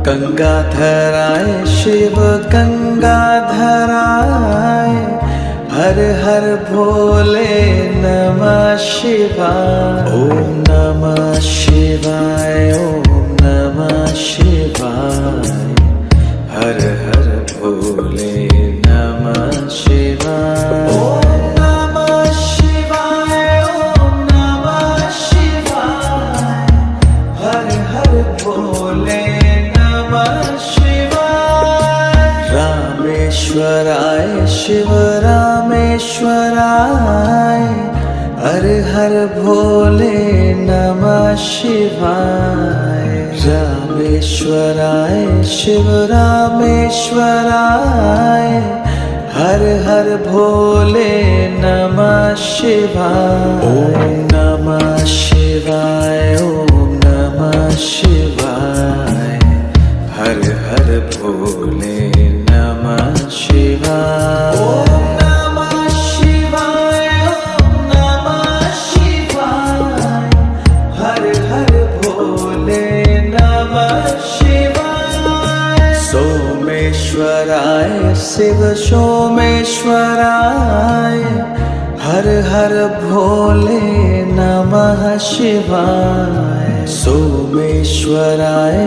गंगाधराय शिव गंगाधराय, हर हर भोले नमः शिवाय। ओम नमः शिवाय, ओम नमः शिवाय, हर हर भोले नमः शिवाय। ओम नमः शिवाय, ओम नमः शिवाय, हर हर भोले नमः शिवाय। रामेश्वराय शिव रामेश्वराय, हर हर भोले नमः शिवाय। रामेश्वराय शिव रामेश्वराय, हर हर भोले नमः शिवाय। ओम नमः शिवाय, ओम नमः शिवाय, हर हर भोले नमः शिवाय। ओम नमः शिवाय, ओम नमः शिवाय, हर हर भोले नमः शिवाय। सोमेश्वराय शिव सोमेश्वराय, हर हर भोले नमः शिवाय। सोमेश्वराय